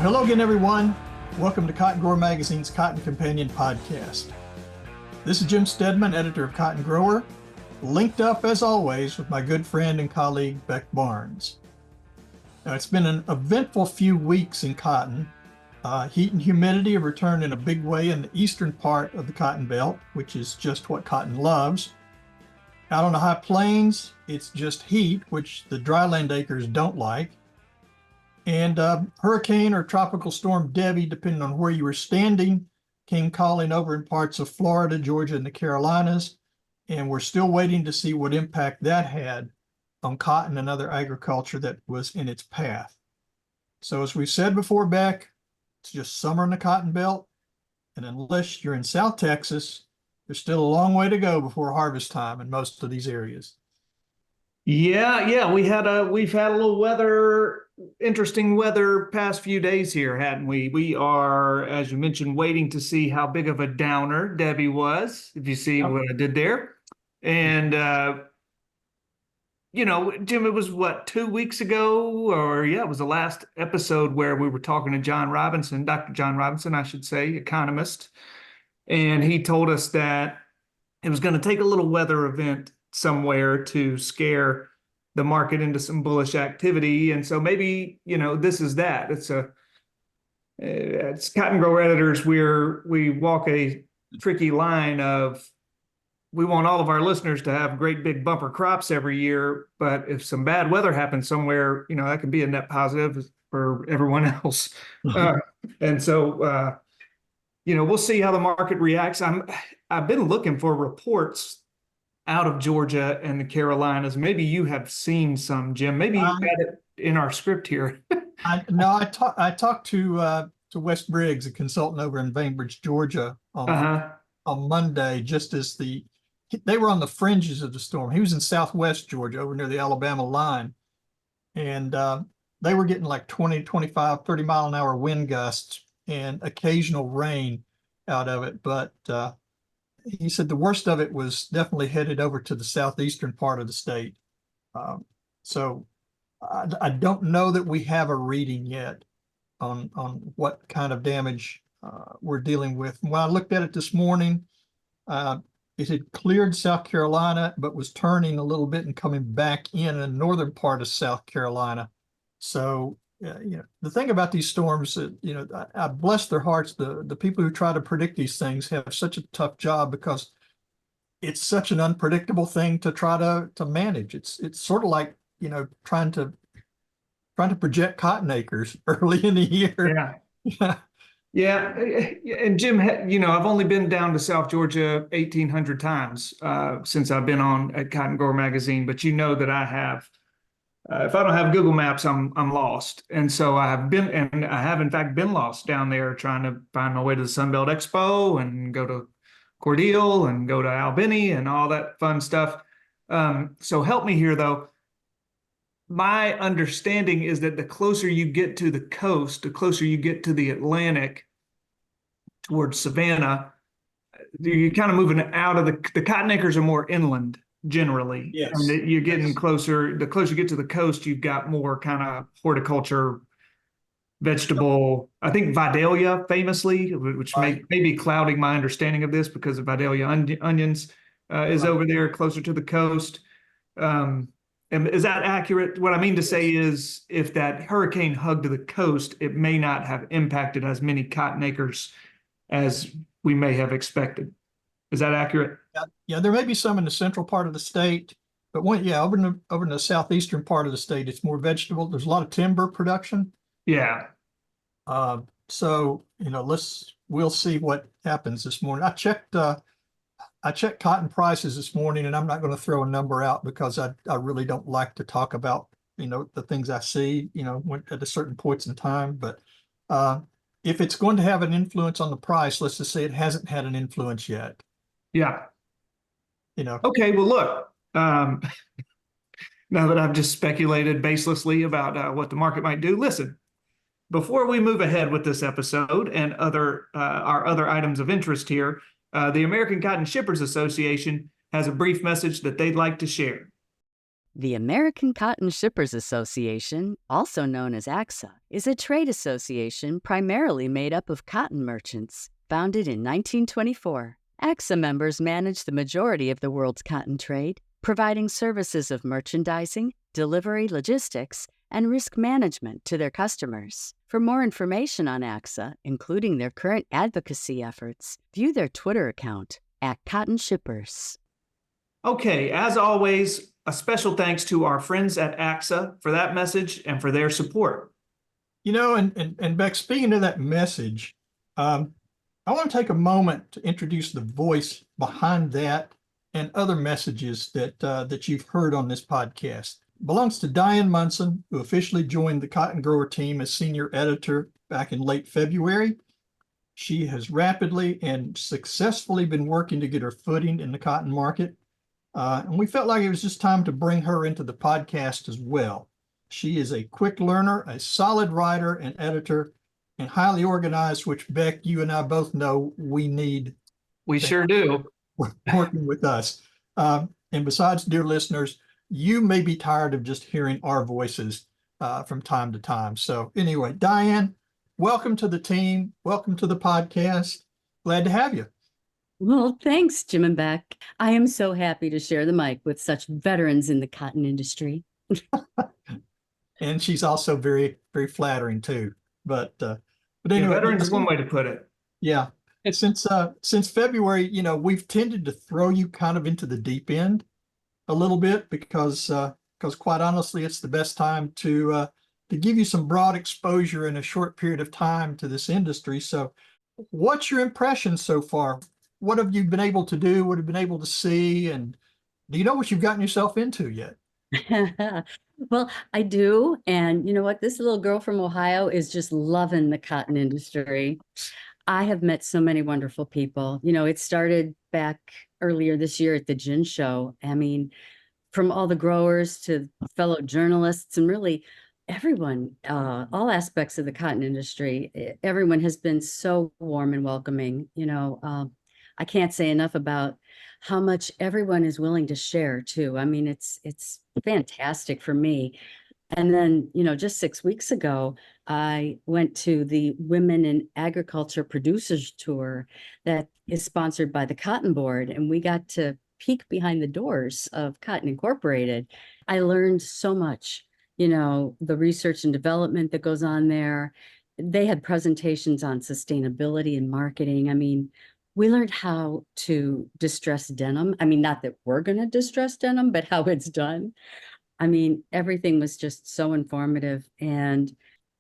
Well, hello again, everyone. Welcome to Cotton Grower Magazine's Cotton Companion podcast. This is Jim Stedman, editor of Cotton Grower, linked up as always with my good friend and colleague, Beck Barnes. Now, it's been an eventful few weeks in cotton. Heat and humidity have returned in a big way in the eastern part of the cotton belt, which is just what cotton loves. Out on the high plains, it's just heat, which the dryland acres don't like. And Hurricane or Tropical Storm Debbie, depending on where you were standing, came calling over in parts of Florida, Georgia, and the Carolinas. And we're still waiting to see what impact that had on cotton and other agriculture that was in its path. So as we've said before, Beck, it's just summer in the cotton belt. And unless you're in South Texas, there's still a long way to go before harvest time in most of these areas. Yeah, we've had a little interesting weather past few days here, hadn't we? We are, as you mentioned, waiting to see how big of a downer Debbie was, if you see what I did there. And Jim, it was what, 2 weeks ago, or it was the last episode where we were talking to Dr. John Robinson, I should say, economist. And he told us that it was going to take a little weather event somewhere to scare the market into some bullish activity. And so maybe, this is that. It's cotton grower editors, we walk a tricky line of, we want all of our listeners to have great big bumper crops every year, but if some bad weather happens somewhere, that could be a net positive for everyone else. And so, we'll see how the market reacts. I've been looking for reports out of Georgia and the Carolinas. Maybe you have seen some, Jim. Maybe you had it in our script here. I talked to Wes Briggs, a consultant over in Bainbridge, Georgia, on Monday, just as they were on the fringes of the storm. He was in Southwest Georgia, over near the Alabama line, and they were getting like 20, 25, 30 mile an hour wind gusts and occasional rain out of it. But he said the worst of it was definitely headed over to the southeastern part of the state. So I don't know that we have a reading yet on what kind of damage we're dealing with. When I looked at it this morning, it had cleared South Carolina, but was turning a little bit and coming back in the northern part of South Carolina. So the thing about these storms, I bless their hearts. The people who try to predict these things have such a tough job because it's such an unpredictable thing to try to manage. It's sort of like, trying to project cotton acres early in the year. Yeah. And Jim, I've only been down to South Georgia 1,800 times since I've been on at Cotton Grower Magazine, but that I have. If I don't have Google Maps, I'm lost. And so I have in fact been lost down there trying to find my way to the Sunbelt Expo and go to Cordele and go to Albany and all that fun stuff. So help me here, though. My understanding is that the closer you get to the coast, the closer you get to the Atlantic towards Savannah, you're kind of moving out of the cotton acres are more inland generally. Yes. And you're getting closer. The closer you get to the coast, you've got more kind of horticulture, vegetable. I think Vidalia famously, which may be clouding my understanding of this because of Vidalia onions, is over there closer to the coast. And is that accurate? What I mean to say is if that hurricane hugged the coast, it may not have impacted as many cotton acres as we may have expected. Is that accurate? Yeah, there may be some in the central part of the state, but over in the southeastern part of the state, it's more vegetable. There's a lot of timber production. Yeah. So we'll see what happens this morning. I checked cotton prices this morning, and I'm not going to throw a number out because I really don't like to talk about the things I see at a certain points in time. But if it's going to have an influence on the price, let's just say it hasn't had an influence yet. Yeah. Okay, well, look, now that I've just speculated baselessly about what the market might do, listen, before we move ahead with this episode and our other items of interest here, the American Cotton Shippers Association has a brief message that they'd like to share. The American Cotton Shippers Association, also known as AXA, is a trade association primarily made up of cotton merchants. Founded in 1924, AXA members manage the majority of the world's cotton trade, providing services of merchandising, delivery, logistics, and risk management to their customers. For more information on AXA, including their current advocacy efforts, view their Twitter account @CottonShippers. Okay, as always, a special thanks to our friends at AXA for that message and for their support. And Beck, speaking of that message, I want to take a moment to introduce the voice behind that and other messages that you've heard on this podcast. It belongs to Diane Munson, who officially joined the Cotton Grower team as senior editor back in late February. She has rapidly and successfully been working to get her footing in the cotton market. And we felt like it was just time to bring her into the podcast as well. She is a quick learner, a solid writer and editor, and highly organized, which, Beck, you and I both know we need. We sure do. Working with us. And besides, dear listeners, you may be tired of just hearing our voices from time to time. So anyway, Diane, welcome to the team. Welcome to the podcast. Glad to have you. Well, thanks, Jim and Beck. I am so happy to share the mic with such veterans in the cotton industry. And she's also very, very flattering too. But anyway, veterans is one way to put it. Yeah. Since February, we've tended to throw you kind of into the deep end a little bit because quite honestly, it's the best time to give you some broad exposure in a short period of time to this industry. So what's your impression so far? What have you been able to do? What have you been able to see? And do you know what you've gotten yourself into yet? Well, I do. And you know what? This little girl from Ohio is just loving the cotton industry. I have met so many wonderful people. It started back earlier this year at the Gin Show. I mean, from all the growers to fellow journalists and really everyone, all aspects of the cotton industry, everyone has been so warm and welcoming. I can't say enough about how much everyone is willing to share too. I mean, it's fantastic for me. And then, just 6 weeks ago, I went to the Women in Agriculture Producers Tour that is sponsored by the Cotton Board, and we got to peek behind the doors of Cotton Incorporated. I learned so much, the research and development that goes on there. They had presentations on sustainability and marketing. I mean, we learned how to distress denim. I mean, not that we're going to distress denim, but how it's done. I mean, everything was just so informative. And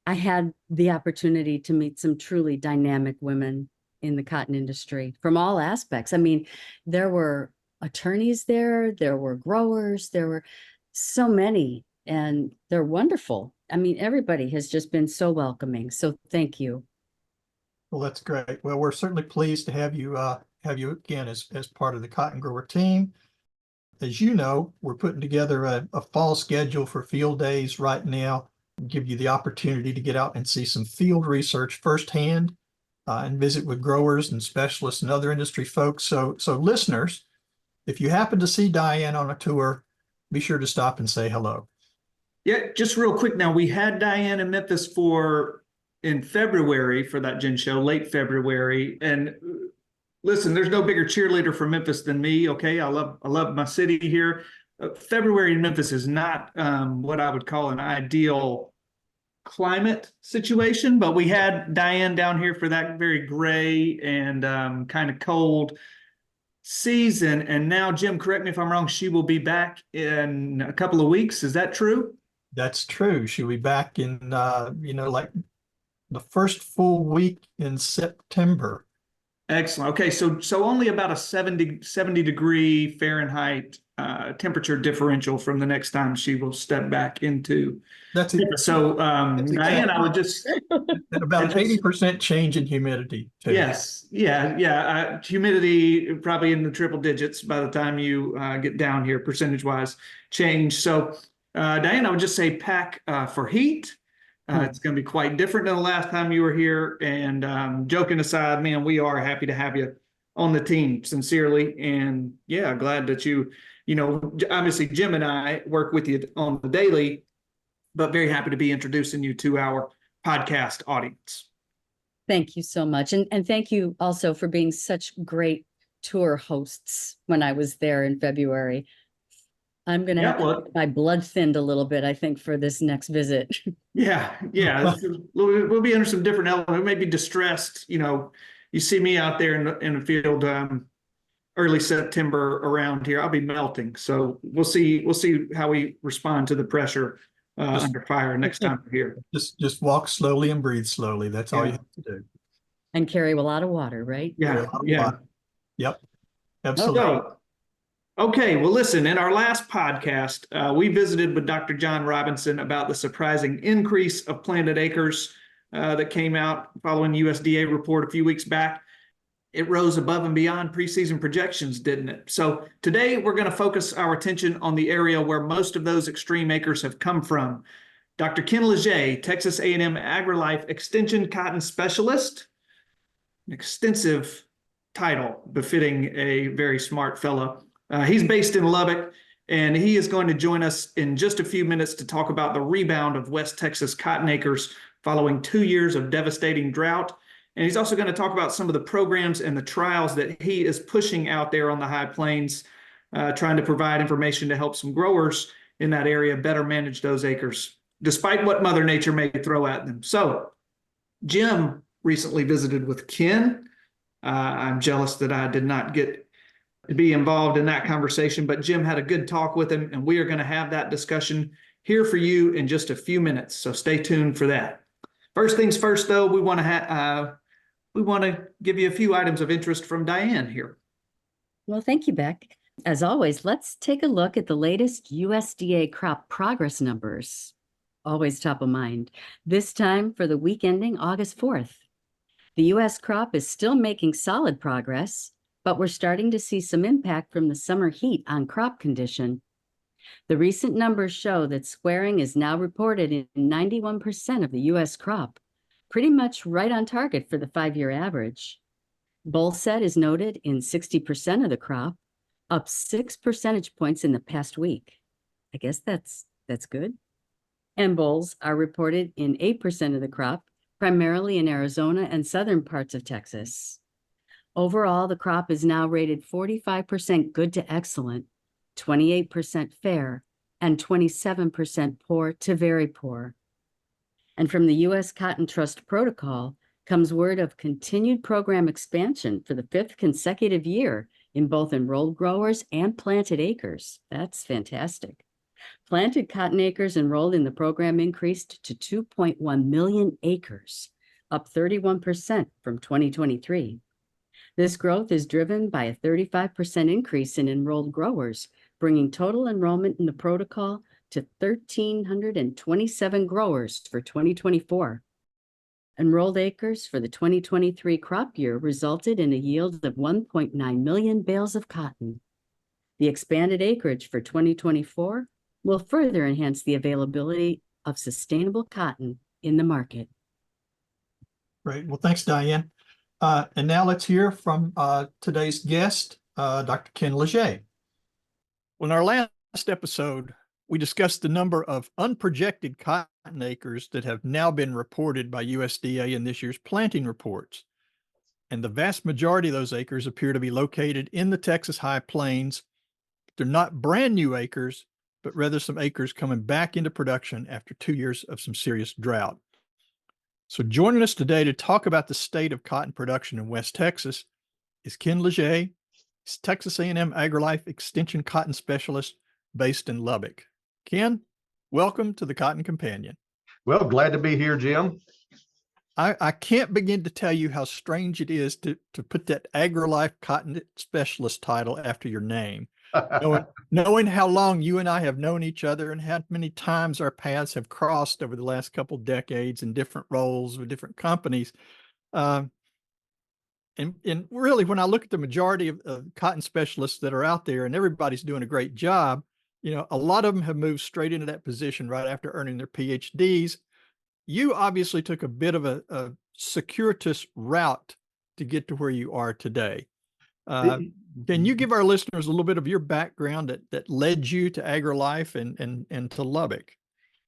I had the opportunity to meet some truly dynamic women in the cotton industry from all aspects. I mean, there were attorneys there were growers, there were so many, and they're wonderful. I mean, everybody has just been so welcoming. So thank you. Well, that's great. Well, we're certainly pleased to have you again as part of the Cotton Grower team. As you know, we're putting together a fall schedule for field days right now, give you the opportunity to get out and see some field research firsthand and visit with growers and specialists and other industry folks. So listeners, if you happen to see Diane on a tour, be sure to stop and say hello. Yeah, just real quick now, we had Diane in Memphis in February for that Gin Show, late February. And listen, there's no bigger cheerleader for Memphis than me. Okay, I love my city here. February in Memphis is not what I would call an ideal climate situation, but we had Diane down here for that very gray and kind of cold season. And now, Jim, correct me if I'm wrong, she will be back in a couple of weeks. Is that true? That's true. She'll be back in, like the first full week in September. Excellent. Okay, so only about a 70 degree Fahrenheit temperature differential from the next time she will step back into. That's it. So, That's Diane, exactly. I would just and about 80% change in humidity too. Yes, yeah. Humidity probably in the triple digits by the time you get down here, percentage wise change. So, Diane, I would just say pack for heat. It's going to be quite different than the last time you were here. And joking aside, man, we are happy to have you on the team, sincerely. And yeah, glad that obviously Jim and I work with you on the daily, but very happy to be introducing you to our podcast audience. Thank you so much. And thank you also for being such great tour hosts when I was there in February. I'm going to have to get my blood thinned a little bit, I think, for this next visit. Yeah. We'll be under some different elements. We may be distressed. You see me out there in the field early September around here. I'll be melting. So we'll see how we respond to the pressure under fire next time we're here. Just walk slowly and breathe slowly. That's all you have to do. And carry a lot of water, right? Yeah. Yep. Absolutely. Okay, well, listen, in our last podcast, we visited with Dr. John Robinson about the surprising increase of planted acres that came out following USDA report a few weeks back. It rose above and beyond preseason projections, didn't it? So today we're going to focus our attention on the area where most of those extreme acres have come from. Dr. Ken Legé, Texas A&M AgriLife Extension Cotton Specialist, an extensive title befitting a very smart fellow. He's based in Lubbock, and he is going to join us in just a few minutes to talk about the rebound of West Texas cotton acres following 2 years of devastating drought. And he's also going to talk about some of the programs and the trials that he is pushing out there on the high plains, trying to provide information to help some growers in that area better manage those acres, despite what Mother Nature may throw at them. So Jim recently visited with Ken. I'm jealous that I did not get to be involved in that conversation, but Jim had a good talk with him, and we are going to have that discussion here for you in just a few minutes. So stay tuned for that. First things first, though, we want to give you a few items of interest from Diane here. Well, thank you, Beck. As always, let's take a look at the latest USDA crop progress numbers. Always top of mind. This time for the week ending August 4th. The U.S. crop is still making solid progress, but we're starting to see some impact from the summer heat on crop condition. The recent numbers show that squaring is now reported in 91% of the U.S. crop, pretty much right on target for the 5-year average. Bull set is noted in 60% of the crop, up 6 percentage points in the past week. I guess that's good. And bulls are reported in 8% of the crop, primarily in Arizona and southern parts of Texas. Overall, the crop is now rated 45% good to excellent, 28% fair, and 27% poor to very poor. And from the U.S. Cotton Trust Protocol comes word of continued program expansion for the 5th consecutive year in both enrolled growers and planted acres. That's fantastic. Planted cotton acres enrolled in the program increased to 2.1 million acres, up 31% from 2023. This growth is driven by a 35% increase in enrolled growers, bringing total enrollment in the protocol to 1,327 growers for 2024. Enrolled acres for the 2023 crop year resulted in a yield of 1.9 million bales of cotton. The expanded acreage for 2024 will further enhance the availability of sustainable cotton in the market. Great. Well, thanks, Diane. And now let's hear from today's guest, Dr. Ken Legé. Well, in our last episode, we discussed the number of unprojected cotton acres that have now been reported by USDA in this year's planting reports. And the vast majority of those acres appear to be located in the Texas High Plains. They're not brand new acres, but rather some acres coming back into production after 2 years of some serious drought. So joining us today to talk about the state of cotton production in West Texas is Ken Legé. He's Texas A&M AgriLife Extension Cotton Specialist based in Lubbock. Ken, welcome to the Cotton Companion. Well, glad to be here, Jim. I can't begin to tell you how strange it is to put that AgriLife Cotton Specialist title after your name. Knowing how long you and I have known each other and how many times our paths have crossed over the last couple of decades in different roles with different companies. And really, when I look at the majority of cotton specialists that are out there, and everybody's doing a great job, a lot of them have moved straight into that position right after earning their PhDs. You obviously took a bit of a circuitous route to get to where you are today. Can you give our listeners a little bit of your background that led you to AgriLife and to Lubbock?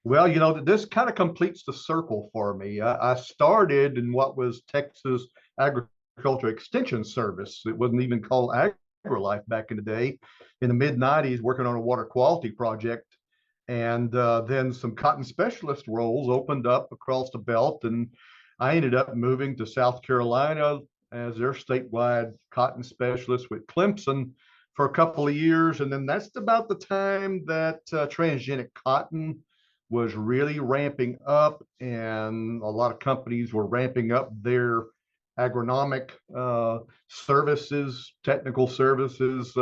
Well, you know, this kind of completes the circle for me. I started in what was Texas Agriculture Extension Service. It wasn't even called AgriLife back in the day. In the mid 90s, working on a water quality project. And then some cotton specialist roles opened up across the belt. And I ended up moving to South Carolina as their statewide cotton specialist with Clemson for a couple of years. And then that's about the time that transgenic cotton was really ramping up, and a lot of companies were ramping up their agronomic services, technical services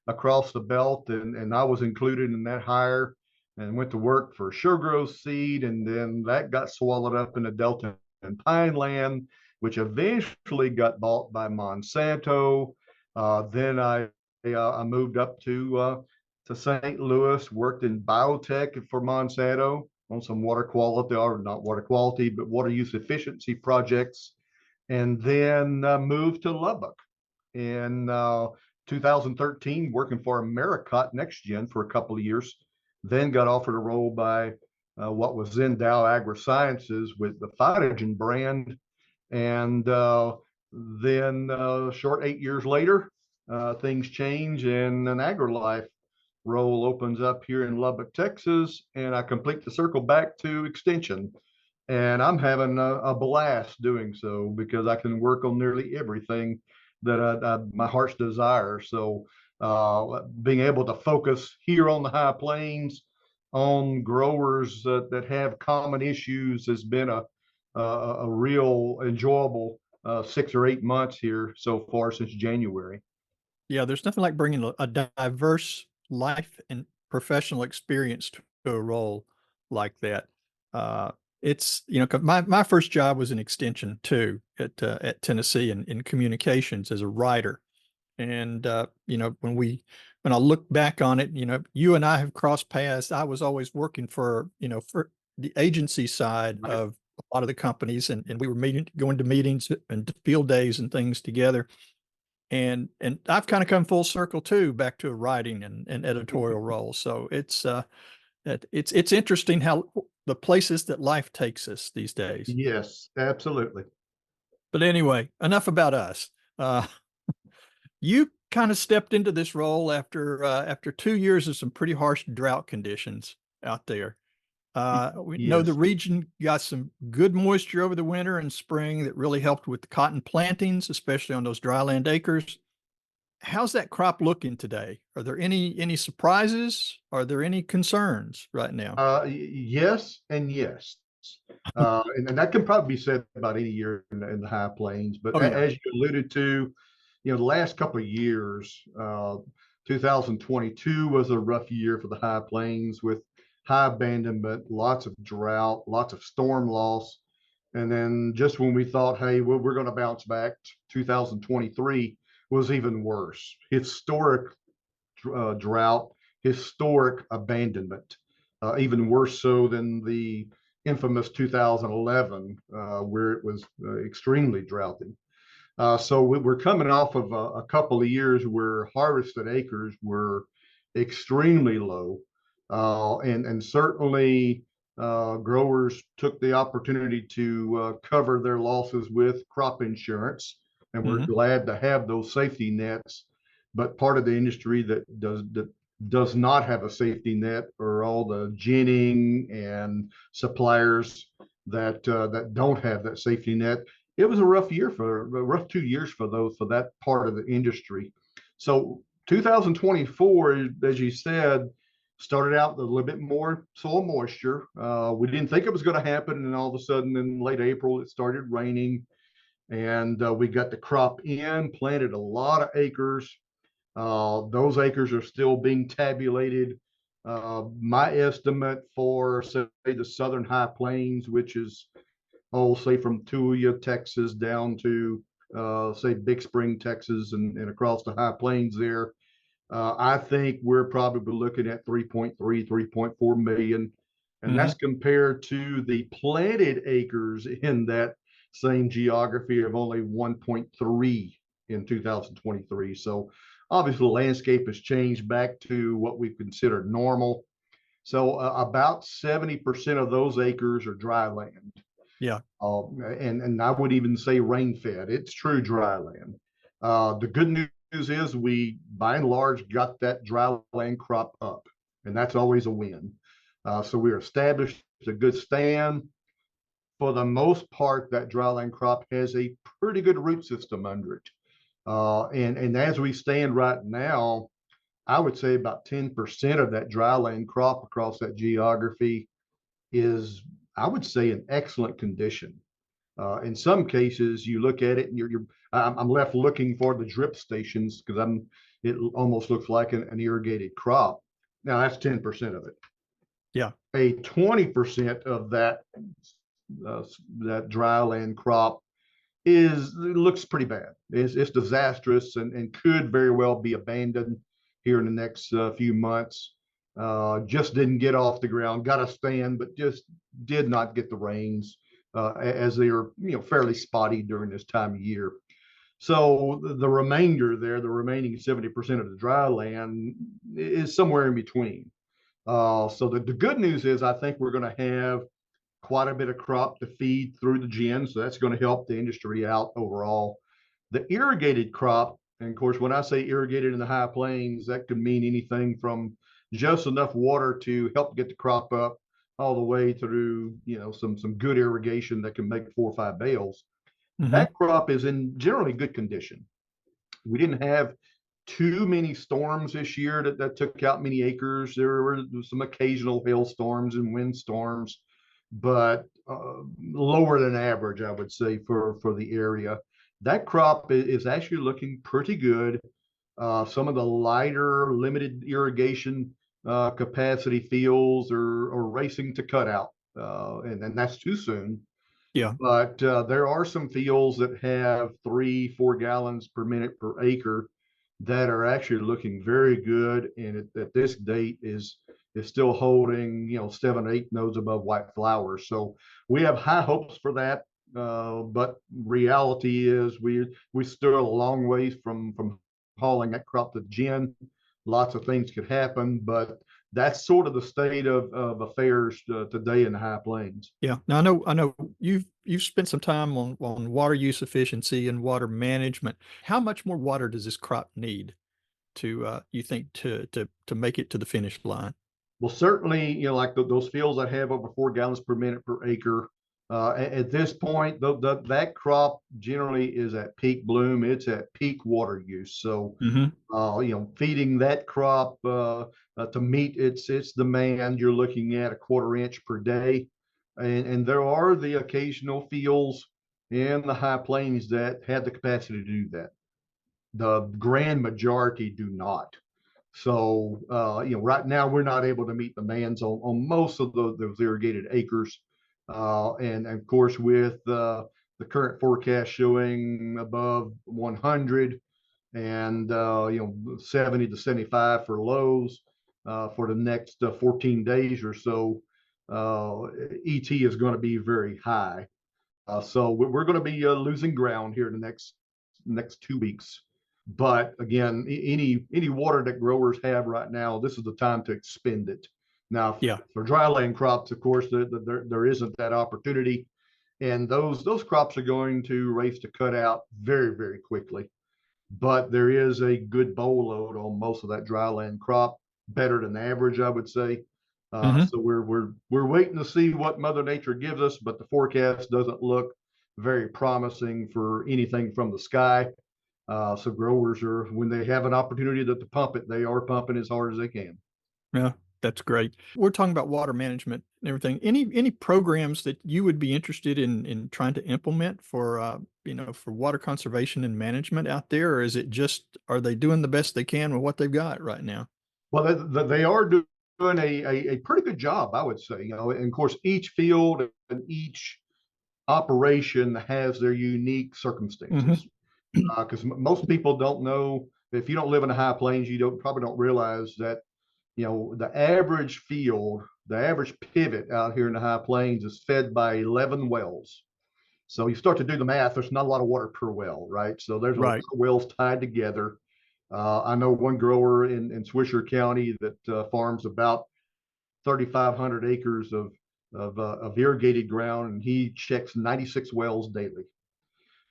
across the belt. And I was included in that hire and went to work for Suregrove Seed. And then that got swallowed up in the Delta and Pineland, which eventually got bought by Monsanto. Then I moved up to St. Louis, worked in biotech for Monsanto on some water quality, or not water quality, but water use efficiency projects, and then moved to Lubbock in 2013, working for Americot NextGen for a couple of years. Then got offered a role by what was then Dow AgroSciences with the Phytogen brand, and then short 8 years later, things change and an AgriLife role opens up here in Lubbock, Texas, and I complete the circle back to extension. And I'm having a blast doing so because I can work on nearly everything that my heart's desire. So being able to focus here on the high plains on growers that have common issues has been a real enjoyable 6 or 8 months here so far since January. Yeah, there's nothing like bringing a diverse life and professional experience to a role like that. It's, you know, 'cause my first job was in extension too at Tennessee in communications as a writer. And you know, when I look back on it, you know, you and I have crossed paths. I was always working for, you know, for the agency side Right. of a lot of the companies, and we were going to meetings and to field days and things together. And I've kind of come full circle too, back to writing and editorial roles. So it's interesting how the places that life takes us these days. Yes, absolutely. But anyway, enough about us. You kind of stepped into this role after 2 years of some pretty harsh drought conditions out there. We know the Yes. region got some good moisture over the winter and spring that really helped with the cotton plantings, especially on those dryland acres. How's that crop looking today? Are there any surprises? Are there any concerns right now? Yes and yes. And that can probably be said about any year in the high plains. But Oh yeah. as you alluded to, you know, the last couple of years, 2022 was a rough year for the high plains with high abandonment, lots of drought, lots of storm loss. And then just when we thought, hey, we're going to bounce back, 2023 was even worse. Historic drought, historic abandonment, even worse so than the infamous 2011, where it was extremely droughty. So we're coming off of a couple of years where harvested acres were extremely low. And certainly growers took the opportunity to cover their losses with crop insurance. And we're glad to have those safety nets. But part of the industry that does not have a safety net are all the ginning and suppliers that don't have that safety net. It was a rough 2 years for that part of the industry. So 2024, as you said, started out with a little bit more soil moisture. We didn't think it was going to happen, and all of a sudden in late April it started raining, and we got the crop in, planted a lot of acres. Those acres are still being tabulated. My estimate for, say, the southern high plains, which is say from Tulia, Texas, down to say Big Spring, Texas, and across the high plains there. I think we're probably looking at 3.3, 3.4 million. And that's compared to the planted acres in that same geography of only 1.3 in 2023. So obviously the landscape has changed back to what we consider normal. So about 70% of those acres are dry land. Yeah. And I would even say rain fed. It's true dry land. The good news is we, by and large, got that dry land crop up, and that's always a win. So we established a good stand. For the most part, that dry land crop has a pretty good root system under it. And as we stand right now, I would say about 10% of that dry land crop across that geography is, I would say, in excellent condition. In some cases, you look at it and I'm left looking for the drip stations because it almost looks like an irrigated crop. Now that's 10% of it. Yeah. A 20% of that dry land crop looks pretty bad. It's disastrous and could very well be abandoned here in the next few months. Just didn't get off the ground, got a stand, but just did not get the rains as they are, fairly spotty during this time of year. So the remainder there, the remaining 70% of the dry land is somewhere in between. So the good news is I think we're going to have quite a bit of crop to feed through the gin. So that's going to help the industry out overall. The irrigated crop, and of course, when I say irrigated in the high plains, that could mean anything from just enough water to help get the crop up all the way through, some good irrigation that can make 4 or 5 bales. Mm-hmm. That crop is in generally good condition. We didn't have too many storms this year that took out many acres. There were some occasional hailstorms and windstorms, but lower than average, I would say, for the area. That crop is actually looking pretty good. Some of the lighter, limited irrigation capacity fields are racing to cut out, and that's too soon. Yeah. But there are some fields that have 3-4 gallons per minute per acre that are actually looking very good, and at this date is still holding 7-8 nodes above white flowers. So we have high hopes for that, but reality is we still a long ways from hauling that crop to gin. Lots of things could happen, but that's sort of the state of affairs today in the high plains. Yeah. Now I know you've spent some time on water use efficiency and water management. How much more water does this crop need to you think to make it to the finish line? Well, certainly, like those fields that have over 4 gallons per minute per acre, at this point, that crop generally is at peak bloom. It's at peak water use. So, feeding that crop to meet its demand, you're looking at 1/4 inch per day. And there are the occasional fields in the high plains that have the capacity to do that. The grand majority do not. So, right now we're not able to meet demands on most of those irrigated acres. And of course, with the current forecast showing above 100 and, 70 to 75 for lows for the next 14 days or so, ET is going to be very high. So we're going to be losing ground here in the next 2 weeks. But again, any water that growers have right now, this is the time to expend it. Now, for dry land crops, of course, there isn't that opportunity, and those crops are going to race to cut out very, very quickly. But there is a good bowl load on most of that dry land crop, better than average, I would say. So we're waiting to see what Mother Nature gives us, but the forecast doesn't look very promising for anything from the sky. So growers when they have an opportunity to pump it, they are pumping as hard as they can. Yeah, that's great. We're talking about water management and everything. Any programs that you would be interested in trying to implement for for water conservation and management out there, or is it just are they doing the best they can with what they've got right now? Well, they are doing a pretty good job, I would say. And of course, each field and each operation has their unique circumstances. Because most people don't know, if you don't live in the high plains, you probably don't realize that the average field, the average pivot out here in the high plains is fed by 11 wells. So you start to do the math, there's not a lot of water per well, right? So there's a lot Right. of wells tied together. I know one grower in Swisher County that farms about 3,500 acres of irrigated ground, and he checks 96 wells daily.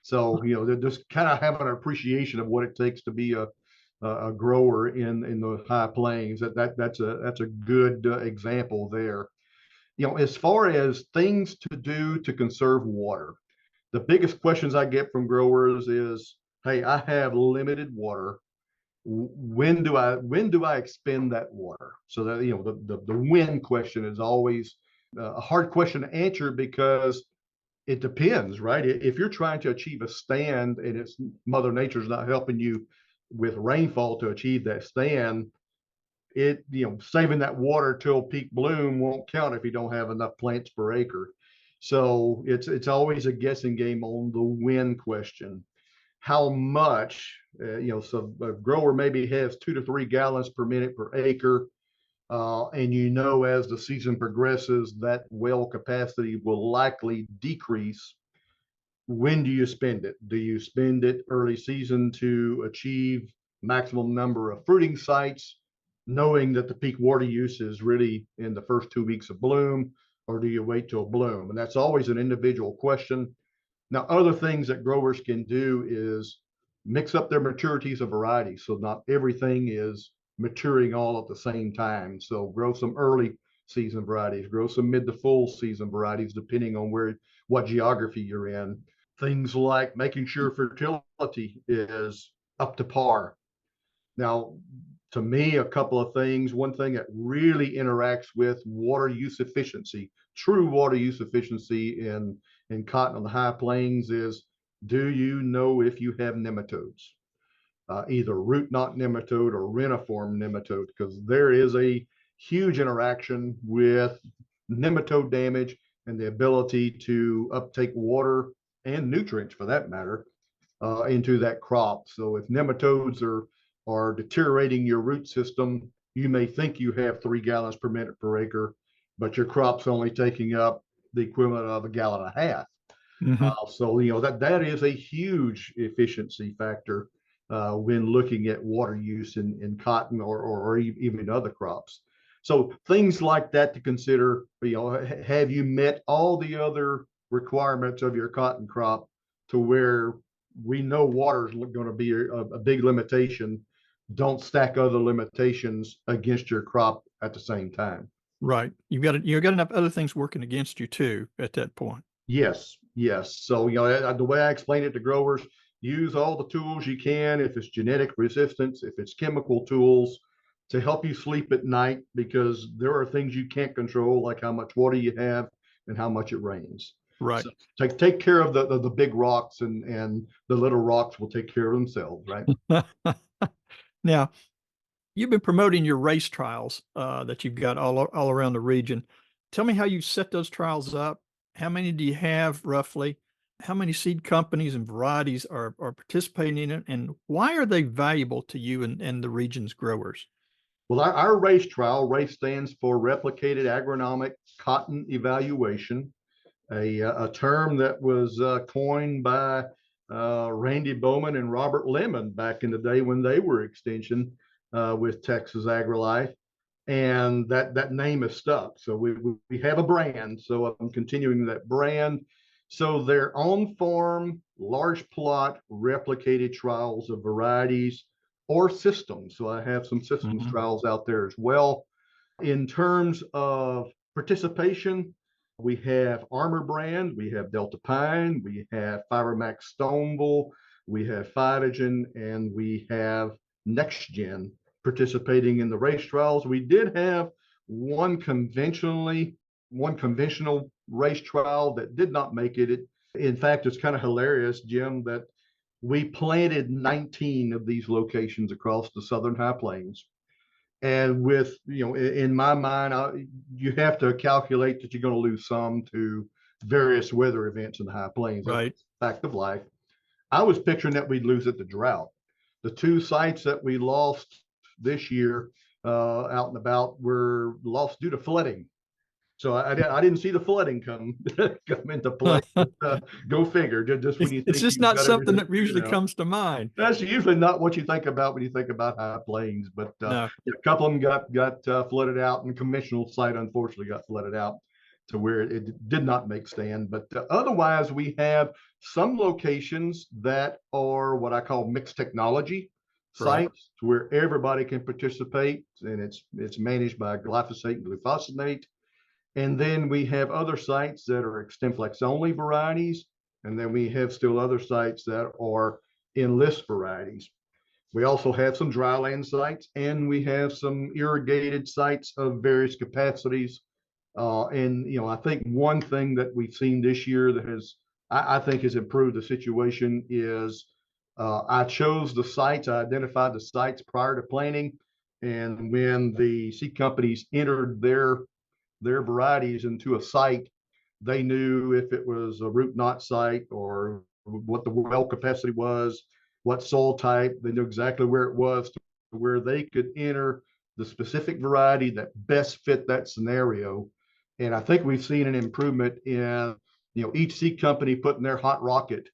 So, they're just kind of having an appreciation of what it takes to be a grower in the high plains. That's a good example there. As far as things to do to conserve water, the biggest questions I get from growers is, hey, I have limited water. When do I expend that water? So that, the when question is always a hard question to answer, because it depends, right? If you're trying to achieve a stand and it's Mother Nature's not helping you with rainfall to achieve that stand, saving that water till peak bloom won't count if you don't have enough plants per acre. So it's always a guessing game on the when question. How much, so a grower maybe has 2 to 3 gallons per minute per acre. And as the season progresses, that well capacity will likely decrease. When do you spend it? Do you spend it early season to achieve maximum number of fruiting sites, knowing that the peak water use is really in the first 2 weeks of bloom, or do you wait till bloom? And that's always an individual question. Now, other things that growers can do is mix up their maturities of varieties. So not everything is maturing all at the same time. So grow some early season varieties, grow some mid to full season varieties, depending on what geography you're in. Things like making sure fertility is up to par. Now, to me, a couple of things. One thing that really interacts with water use efficiency, true water use efficiency in cotton on the high plains, is, do you know if you have nematodes? Either root knot nematode or reniform nematode, because there is a huge interaction with nematode damage and the ability to uptake water and nutrients, for that matter, into that crop. So if nematodes are deteriorating your root system, you may think you have 3 gallons per minute per acre, but your crop's only taking up the equivalent of 1.5 gallons. So that is a huge efficiency factor when looking at water use in cotton or even other crops. So things like that to consider. Have you met all the other requirements of your cotton crop to where we know water is going to be a big limitation? Don't stack other limitations against your crop at the same time. Right. You've got enough other things working against you too at that point. Yes. So, the way I explain it to growers, use all the tools you can. If it's genetic resistance, if it's chemical tools, to help you sleep at night, because there are things you can't control, like how much water you have and how much it rains. Right. So take care of the big rocks, and the little rocks will take care of themselves, right? Now, you've been promoting your race trials that you've got all around the region. Tell me how you set those trials up. How many do you have roughly? How many seed companies and varieties are participating in it? And why are they valuable to you and the region's growers? Well, our race trial, RACE stands for Replicated Agronomic Cotton Evaluation, a term that was coined by Randy Bowman and Robert Lemon back in the day when they were extension with Texas AgriLife. And that name is stuck. So we have a brand. So I'm continuing that brand. So they're on farm, large plot, replicated trials of varieties or systems. So I have some systems trials out there as well. In terms of participation, we have Armor Brand, we have Delta Pine, we have FiberMax Stoneville, we have Phytogen, and we have NextGen participating in the race trials. We did have one conventional race trial that did not make it. In fact, it's kind of hilarious, Jim, that we planted 19 of these locations across the Southern High Plains. And with, in my mind, you have to calculate that you're going to lose some to various weather events in the high plains. Right. That's fact of life. I was picturing that we'd lose it to drought. The 2 sites that we lost this year out and about were lost due to flooding. So I didn't see the flooding come come into play. But, go figure. Just when you It's think just you've not got something everything that figured usually out. comes to mind. That's usually not what you think about when you think about high plains, but No. yeah, a couple of them got flooded out, and the conventional site unfortunately got flooded out to where it did not make stand. But otherwise, we have some locations that are what I call mixed technology Right. sites, where everybody can participate, and it's managed by glyphosate and glufosinate. And then we have other sites that are Extenflex only varieties. And then we have still other sites that are enlist varieties. We also have some dryland sites, and we have some irrigated sites of various capacities. And I think one thing that we've seen this year that I think has improved the situation is I chose the sites, I identified the sites prior to planting, and when the seed companies entered their varieties into a site, they knew if it was a root knot site or what the well capacity was, what soil type. They knew exactly where it was, to where they could enter the specific variety that best fit that scenario. And I think we've seen an improvement in each seed company putting their hot rocket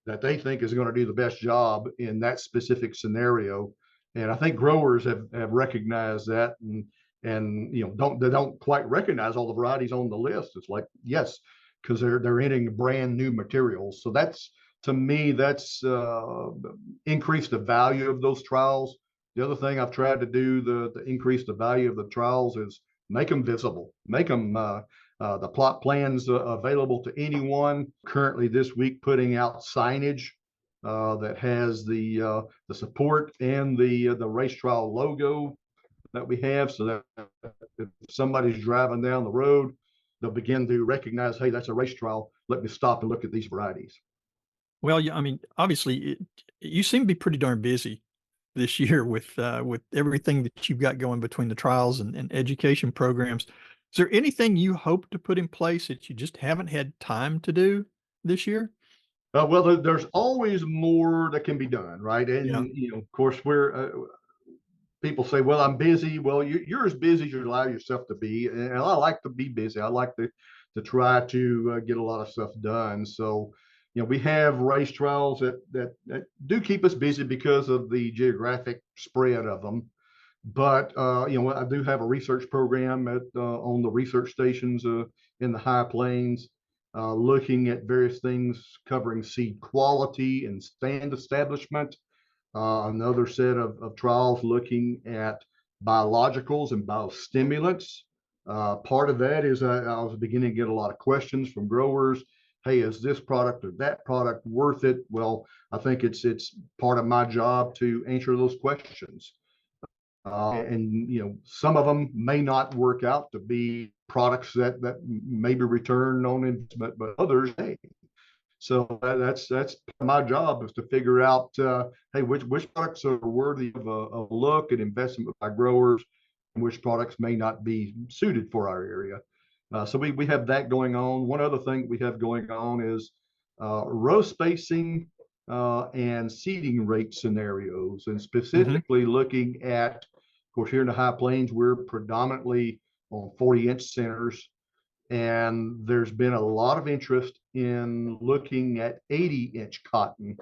that they think is going to do the best job in that specific scenario. And I think growers have recognized that, and they don't quite recognize all the varieties on the list. It's like, yes, because they're entering brand new materials. So that's, to me, that's increased the value of those trials. The other thing I've tried to do to increase the value of the trials is make them visible, make them the plot plans available to anyone. Currently this week putting out signage that has the support and the race trial logo that we have, so that if somebody's driving down the road, they'll begin to recognize, hey, that's a race trial. Let me stop and look at these varieties. Well, yeah, I mean, obviously, you seem to be pretty darn busy this year with everything that you've got going between the trials and education programs. Is there anything you hope to put in place that you just haven't had time to do this year? Well, there's always more that can be done, right? Yeah, And of course, people say, well, I'm busy. Well, you're as busy as you allow yourself to be. And I like to be busy. I like to try to get a lot of stuff done. So, we have race trials that do keep us busy because of the geographic spread of them. But, I do have a research program on the research stations in the high plains, looking at various things covering seed quality and stand establishment. Another set of trials looking at biologicals and biostimulants. Part of that is I was beginning to get a lot of questions from growers. Hey, is this product or that product worth it? Well, I think it's part of my job to answer those questions. And some of them may not work out to be products that maybe return on investment, but others may. So that's my job, is to figure out, hey, which products are worthy of a look and investment by growers, and which products may not be suited for our area. So we have that going on. One other thing we have going on is row spacing and seeding rate scenarios, and specifically looking at, of course, here in the high plains, we're predominantly on 40-inch centers. And there's been a lot of interest in looking at 80-inch cotton,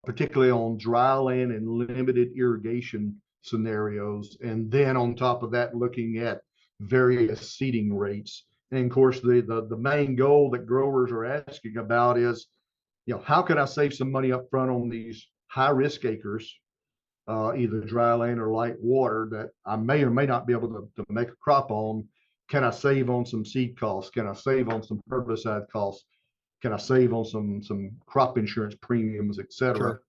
particularly on dry land and limited irrigation scenarios. And then on top of that, looking at various seeding rates. And of course, the main goal that growers are asking about is, how can I save some money up front on these high risk acres, either dry land or light water, that I may or may not be able to make a crop on? Can I save on some seed costs? Can I save on some herbicide costs? Can I save on some crop insurance premiums, et cetera, sure.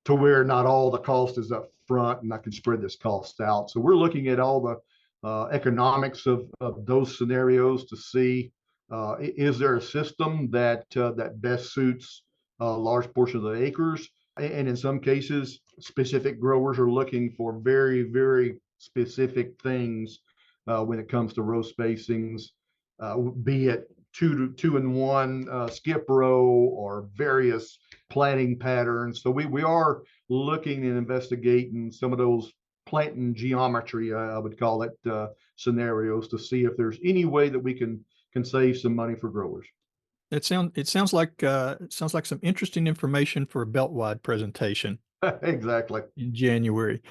to where not all the cost is up front and I can spread this cost out? So we're looking at all the economics of those scenarios to see, is there a system that best suits a large portion of the acres? And in some cases, specific growers are looking for very, very specific things when it comes to row spacings, be it two and one skip row or various planting patterns. So we are looking and investigating some of those planting geometry, I would call it, scenarios to see if there's any way that we can save some money for growers. It sounds like some interesting information for a belt-wide presentation Exactly. in January.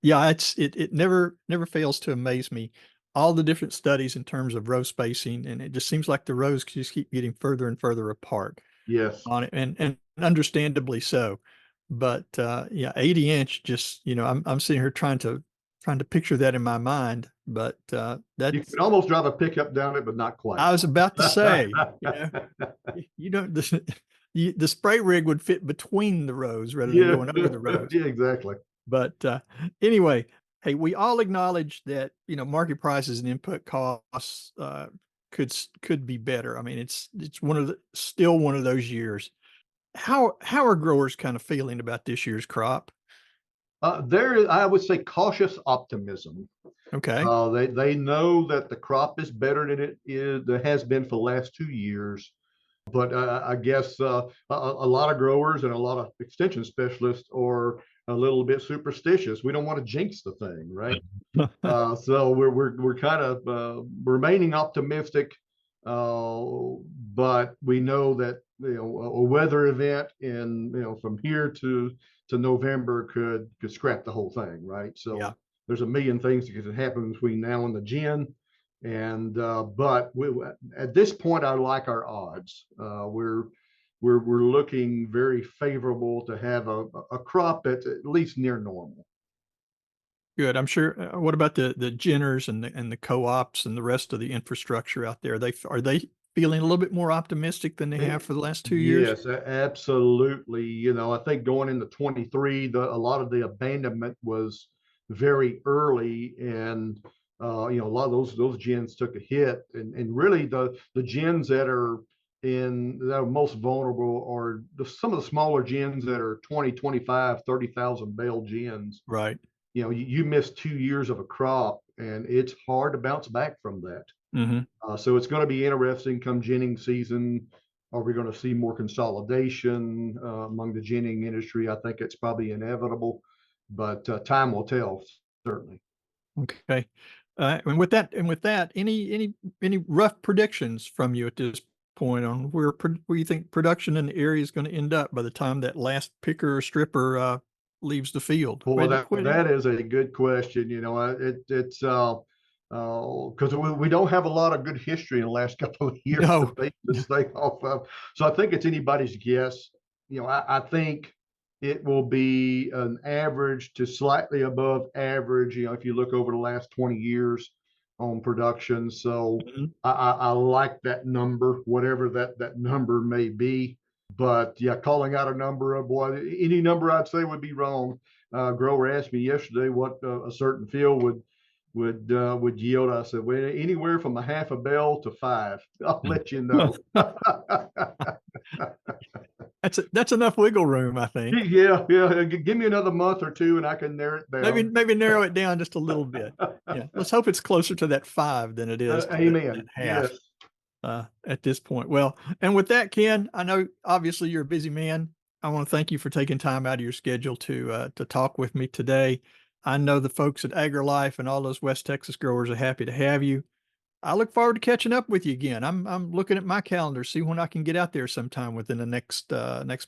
Yeah, it never fails to amaze me, all the different studies in terms of row spacing, and it just seems like the rows just keep getting further and further apart Yes. on it, and understandably so. But yeah, 80-inch, just, I'm sitting here trying to picture that in my mind, but You that's can almost drive a pickup down it, but not quite. I was about to say, you don't the spray rig would fit between the rows rather than Yeah, going over the rows. yeah, exactly. But anyway, hey, we all acknowledge that, market prices and input costs could be better. I mean, it's still one of those years. How are growers kind of feeling about this year's crop? There is, I would say, cautious optimism. Okay. They know that the crop is better than it has been for the last 2 years. But I guess a lot of growers and a lot of extension specialists are a little bit superstitious. We don't want to jinx the thing, right? So we're kind of remaining optimistic, but we know that a weather event in from here to November could scrap the whole thing, right? So Yeah. there's a million things that could happen between now and the gin. And but at this point, I like our odds. We're looking very favorable to have a crop that's at least near normal. Good. I'm sure. What about the ginners and the co-ops and the rest of the infrastructure out there? Are they feeling a little bit more optimistic than they have for the last 2 years? Yes, absolutely. I think going into 23, a lot of the abandonment was very early, and a lot of those gins took a hit, and really the gins that are most vulnerable are some of the smaller gins that are 20, 25, 30,000 bale gins. Right. You miss 2 years of a crop, and it's hard to bounce back from that. Mm-hmm. So it's going to be interesting come ginning season. Are we going to see more consolidation among the ginning industry? I think it's probably inevitable, but time will tell, certainly. Okay. And with that, any rough predictions from you at this point on where you think production in the area is going to end up by the time that last picker or stripper leaves the field? Well, that is a good question. It's because we don't have a lot of good history in the last couple of years No. to stay off of. So I think it's anybody's guess. I think it will be an average to slightly above average, if you look over the last 20 years on production. So I like that number, whatever that number may be. But yeah, calling out a number of any number I'd say would be wrong. Grower asked me yesterday what a certain field would yield. I said, well, anywhere from a half a bale to 5. I'll let you know. That's enough wiggle room, I think. Yeah. Give me another month or 2, and I can narrow it down. Maybe narrow it down just a little bit. Yeah, let's hope it's closer to that 5 than it is to amen. that half. Yes. At this point. Well, and with that, Ken, I know obviously you're a busy man. I want to thank you for taking time out of your schedule to talk with me today. I know the folks at AgriLife and all those West Texas growers are happy to have you. I look forward to catching up with you again. I'm looking at my calendar, see when I can get out there sometime within the next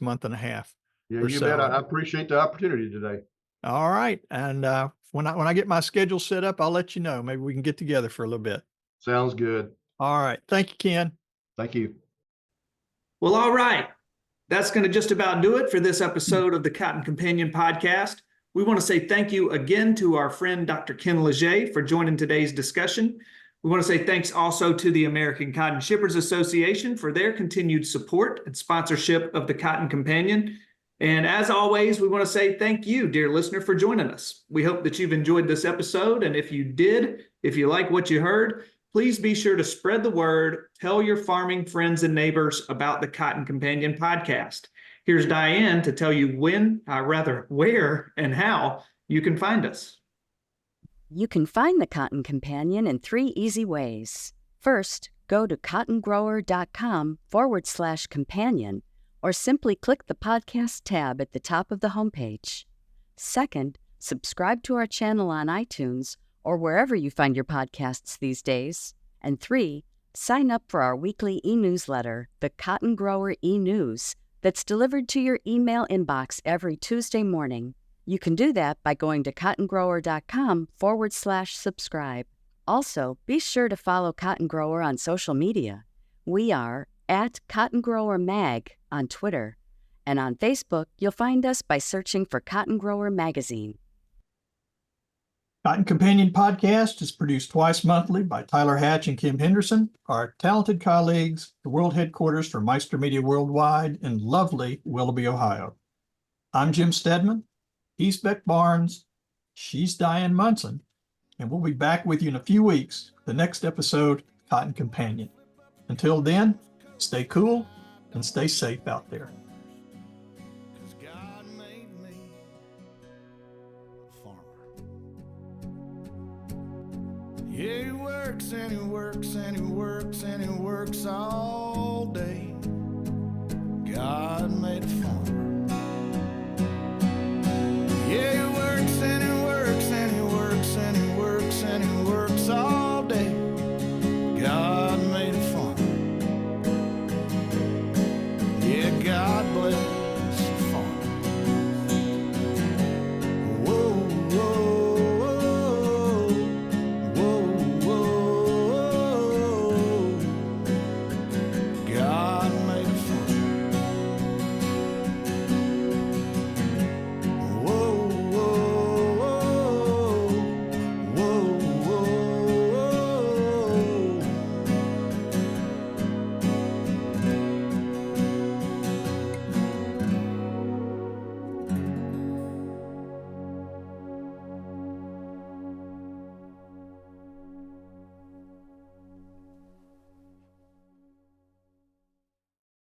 month and a half. Yeah, you bet. I appreciate the opportunity today. All right, and when I get my schedule set up, I'll let you know. Maybe we can get together for a little bit. Sounds good. All right, thank you, Ken. Thank you. Well, all right. That's going to just about do it for this episode of the Cotton Companion podcast. We want to say thank you again to our friend, Dr. Ken Legé, for joining today's discussion. We want to say thanks also to the American Cotton Shippers Association for their continued support and sponsorship of the Cotton Companion. And as always, we want to say thank you, dear listener, for joining us. We hope that you've enjoyed this episode. And if you did, if you like what you heard, please be sure to spread the word, tell your farming friends and neighbors about the Cotton Companion podcast. Here's Diane to tell you where and how you can find us. You can find the Cotton Companion in 3 easy ways. First, go to cottongrower.com/companion, or simply click the podcast tab at the top of the homepage. Second, subscribe to our channel on iTunes or wherever you find your podcasts these days. And 3, sign up for our weekly e-newsletter, the Cotton Grower e-News, that's delivered to your email inbox every Tuesday morning. You can do that by going to cottongrower.com/subscribe. Also, be sure to follow Cotton Grower on social media. We are at Cotton Grower Mag on Twitter. And on Facebook, you'll find us by searching for Cotton Grower Magazine. Cotton Companion Podcast is produced twice monthly by Tyler Hatch and Kim Henderson, our talented colleagues, the world headquarters for Meister Media Worldwide in lovely Willoughby, Ohio. I'm Jim Stedman. He's Beck Barnes. She's Diane Munson. And we'll be back with you in a few weeks, the next episode, Cotton Companion. Until then, stay cool and stay safe out there. Yeah, he works and he works and he works and he works all day. God made a farm.